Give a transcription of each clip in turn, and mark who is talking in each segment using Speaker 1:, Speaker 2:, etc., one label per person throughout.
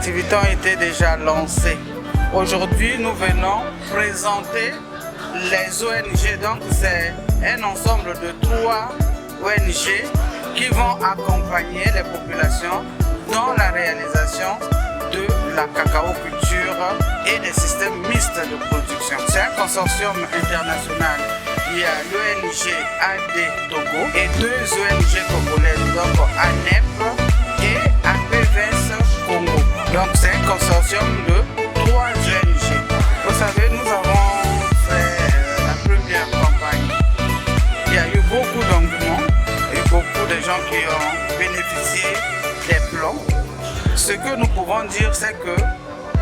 Speaker 1: activités ont été déjà lancées. Aujourd'hui, nous venons présenter les ONG. Donc, c'est un ensemble de 3 ONG qui vont accompagner les populations dans la réalisation de la cacao-culture et des systèmes mixtes de production. C'est un consortium international. Il y a l'ONG AD Togo et 2 ONG congolaises, donc ANEP et APVS Congo. Donc c'est un consortium de 3 ONG. Vous savez, nous avons fait la première campagne. Il y a eu beaucoup d'engouement et beaucoup de gens qui ont bénéficié des plans. Ce que nous pouvons dire, c'est que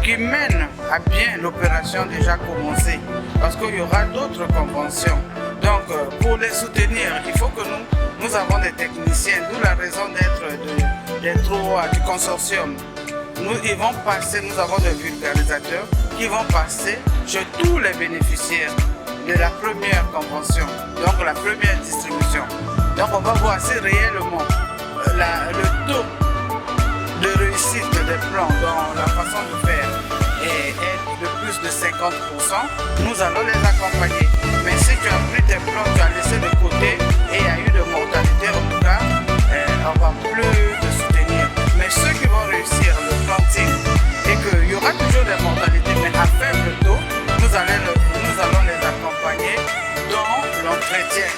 Speaker 1: qui mène à bien l'opération déjà commencée, parce qu'il y aura d'autres conventions. Donc pour les soutenir, il faut que nous avons des techniciens, d'où la raison d'être du consortium. Ils vont passer, nous avons des vulgarisateurs qui vont passer chez tous les bénéficiaires de la première convention, donc la première distribution. Donc on va voir si réellement le taux de réussite des plans dans la façon de faire est de plus de 50%, nous allons les accompagner. Mais si tu as pris tes plans, tu as laissé de côté et il y a eu de mortalité, en tout cas, on va plus te soutenir. Mais ceux qui vont réussir le planting et qu'il y aura toujours des mortalités, mais à faible taux, nous allons les accompagner dans l'entretien.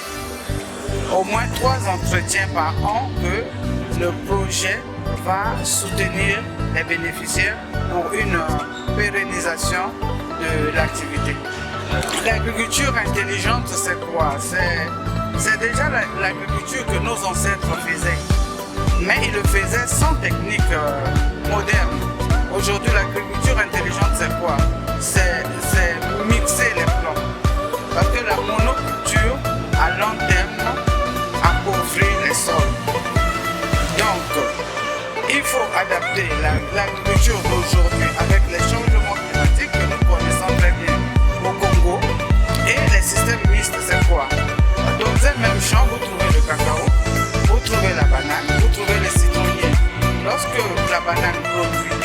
Speaker 1: Au moins 3 entretiens par an que le projet va soutenir les bénéficiaires pour une pérennisation de l'activité. L'agriculture intelligente, c'est quoi? C'est déjà l'agriculture que nos ancêtres faisaient, mais ils le faisaient sans technique moderne. Aujourd'hui, l'agriculture intelligente, c'est quoi? C'est mixer les plants. Parce que la monoculture, à long terme, appauvrit les sols. Donc, il faut adapter l'agriculture d'aujourd'hui avec les changements climatiques que nous connaissons très bien au Congo. Et les systèmes mixtes, c'est quoi? Dans un même champ, vous trouvez le cacao, vous trouvez la banane, vous trouvez les citronniers. Lorsque la banane produit,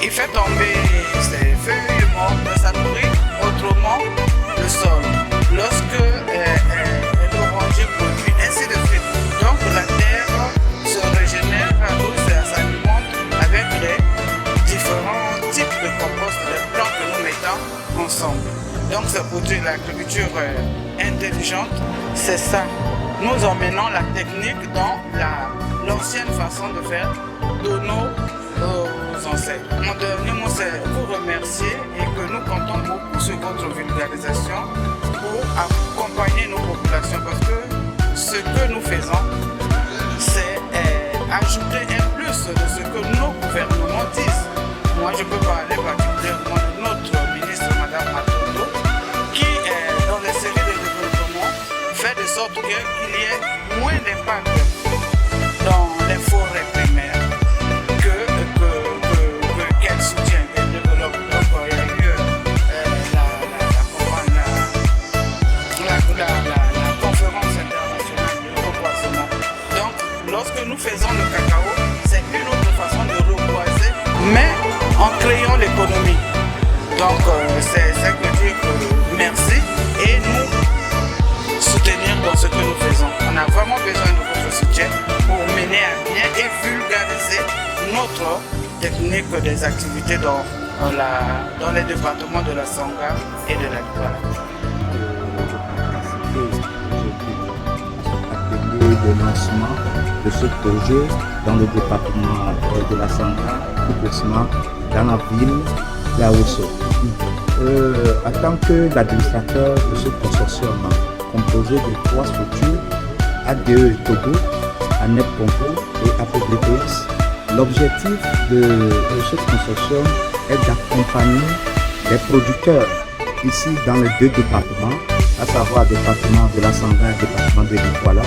Speaker 1: il fait tomber ses feuilles mortes, ça nourrit autrement le sol. Lorsque l'oranger produit, ainsi de suite. Donc la terre se régénère, s'alimente avec les différents types de compost, de plantes que nous mettons ensemble. Donc c'est pour dire l'agriculture intelligente, c'est ça. Nous emmenons la technique dans l'ancienne façon de faire de nos ancêtres. Mon dernier mot, c'est vous remercier et que nous comptons beaucoup sur votre vulgarisation pour accompagner nos populations, parce que ce que nous faisons, c'est ajouter un plus de ce que nos gouvernements disent. Moi, je peux parler particulièrement de notre ministre, Madame Matondo, qui, dans les séries de développement, fait de sorte qu'il y ait moins d'impact dans les forêts primaires qu'elle soutient, qu'elle développe. Donc, il y a eu la conférence internationale de reboisement. Donc, lorsque nous faisons le cacao, c'est une autre façon de reboiser, mais en créant l'économie. Donc, c'est ça que dire que merci et nous soutenir dans ce que nous faisons. On a vraiment besoin de votre soutien pour mener à bien et vulgariser notre technique des activités dans les départements de la Sangha et de la Douala.
Speaker 2: De lancement de ce projet dans le département de la Sangha, plus précisément dans la ville d'Aosso. En tant que l'administrateur de ce consortium composé de 3 structures, ADE Togo, ANEP Congo et APVS, l'objectif de ce consortium est d'accompagner les producteurs ici dans les 2 départements, à savoir le département de la Sangha et le département de Douala,